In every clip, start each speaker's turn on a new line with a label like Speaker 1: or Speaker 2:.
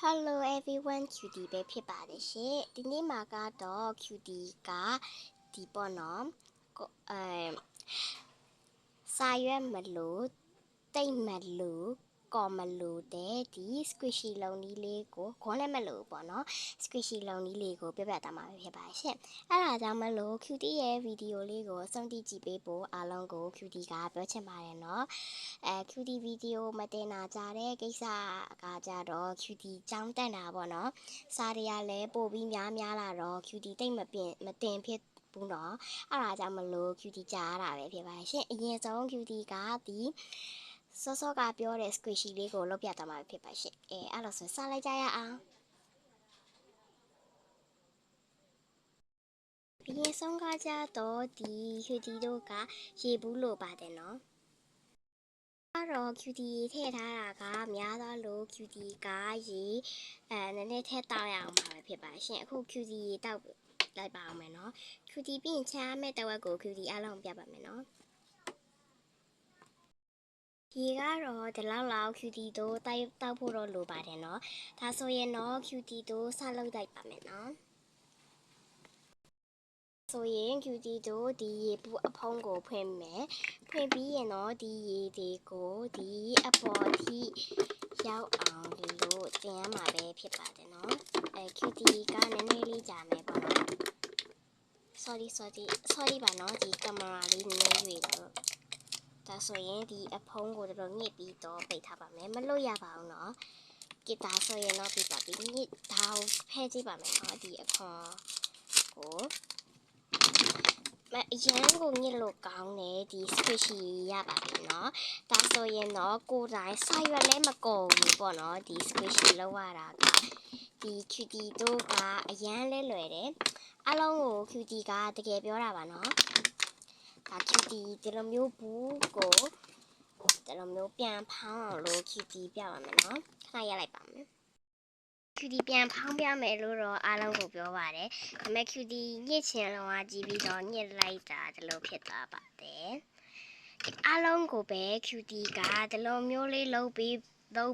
Speaker 1: Hello everyone cutie ပဲဖြစ်ပါတယ်ရှင်ဒီနေ့မှာကတော့ cutie ကဒီပေါ့နော်စာရွက်မလို့တိတ်မလို့ကော်မလို့တဲ့ဒီ squishy လုံးလေးကိုခေါင်းလည်းမလို့ပေါ့နော် squishy လုံးလေးကိုပြပြတာမှာဖြစ်ပါရှင်အဲ့ဒါကြောင့်မလို့ cutie ရဲ့ဗီဒီယိုလေးကိုစောင့်ကြည့်ပေးဖို့အားလုံးကို cutie ကပြောချင်ပါတယ်နော်cutie ဗီဒီယိုမတင်တာကြတဲ့ကိစ္စကကြတော့ cutie ចောင်းတက်တာပေါ့နော်စာတွေကလည်းပို့ပြီးများလာတော့ cutie တိတ်မတင်ဖြစ်ဘူးနော်အဲ့ဒါကြောင့်မလို့ cutie ကြားရတာပဲဖြစ်ပါရှင်အရင်ဆုံး cutie ကဒီစောကပြောတဲ့ squishy လေးကိုလုပ်ပြသွားမှာဖြစ်ပါရှင်အဲ့လိုဆိုစလိုက်ကြရအောင်အရင်ဆုံးကကြတော့ဒီ cutie တို့ကရေဘူးလို့ပါတယ်နော်တော့ cutie ထည့်ထားတာကများသွားလို့ cutie ကရေနည်းနည်းထည့်တောက်ရအောင်ပါပဲဖြစ်ပါရှင်အခု cutie ရေတောက်လိုက်ပါအောင်မယ်နော် cutie ပြီးရင်ချမ်းမဲ့တဝက်ကို cutie အားလုံးပြပါမယ်နော်ရေကတော့ဒီလောက် cutie တို့တောက်ဖို့တော့လိုပါတယ်နော်ဒါဆိုရင်တော့ cutie တို့စလုပ်လိုက်ပါမယ်နော်ဆိုရင် cutie တို့ဒီရေပူအဖုံးကိုဖွင့်မယ်ဖွင့်ပြီးရင်တော့ဒီရေတွေကိုဒီအပေါ်ထိရောက်အောင်လို့တင်ရမှာပဲဖြစ်ပါတယ်နော်cutie ကနည်းနည်းလေးကြာမယ်ပေါ့နော် sorry ပါနော်ဒီကင်မရာလေးနည်းနည်းရွေတော့ဒါဆိုရင်ဒီအဖုံးကိုတော့ညစ်ပြီးတော့ပိတ်ထားပါမယ်မလွတ်ရပါဘူးနော်ကစ်တာဆိုရင်တော့ပြီးပါပြီညစ်ဒါကိုဖဲကြည့်ပါမယ်နော်ဒီအခွန်ကိုအရန်ကိုညစ်လို့ကောင်းတယ်ဒီ squishy ရပါပြီเนาะဒါဆိုရင်တော့ကိုယ်တိုင်စာရွက်လည်းမကုန်ဘူးပေါ့နော်ဒီ squishy လောက်ရတာကဒီ cutie တို့ကအရန်လဲလွယ်တယ်အားလုံးကို cutie ကတကယ်ပြောတာပါเนาะဒါ cutie ဒီလိုမျိုးဘူးကိုဒီလိုမျိုးပြန်ဖောင်းအောင်လို့ cutie ပြပါမယ်เนาะခဏရလိုက်ပါမယ်cutie ပြန်ဖောင်းပြမယ်လို့တော့အားလုံးကိုပြောပါတယ်။ဒါပေမဲ့ cutie ညစ်ချင်တော့ကြည့်ပြီးတော့ညစ်လိုက်တာဒီလိုဖြစ်သွားပါတယ်။အားလုံးကိုပဲ cutie ကဒီလိုမျိုးလေးလုပ်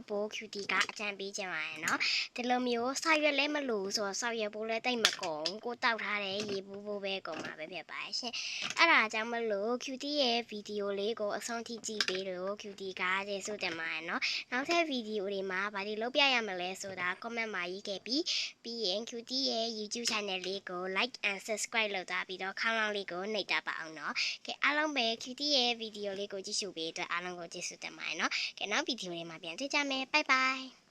Speaker 1: ဖို့ cutie ကအကြံပေးချင်ပါတယ်နော်။ဒီလိုမျိုးဆောက်ရွက်လည်းမလို့ဆိုတော့ဆောက်ရွက်ဖို့လည်းတိတ်မကုန်ကိုတောက်ထားတဲ့ရေဘူးဖို့ပဲကုန်မှာပဲဖြစ်ပါရှင်။အဲ့ဒါကြောင့်မလို့ cutie ရဲ့ဗီဒီယိုလေးကိုအဆုံးထိကြည့်ပေးလို့ cutie ကကျေးဇူးတင်ပါတယ်နော်။နောက်ထပ်ဗီဒီယိုတွေမှာဘာတွေလုပ်ပြရမလဲဆိုတာ comment မှာရေးခဲ့ပြီးရင် cutie ရဲ့ YouTube channel လေးကို like and subscribe လုပ်ထားပြီးတော့ခေါင်းလောင်းလေးကိုနှိပ်ထားပါအောင်နော်။ကဲအားလုံးပဲ cutie ရဲ့ဗီဒီယိုလေးကိုကြည့်ရှုပေးအတွက်အားလုံးကိုကျေးဇူးတင်ပါတယ်နော်။ကဲနောက်ဗီဒီယိုတွေမှာပြန်တွေ့ကြမယ် bye bye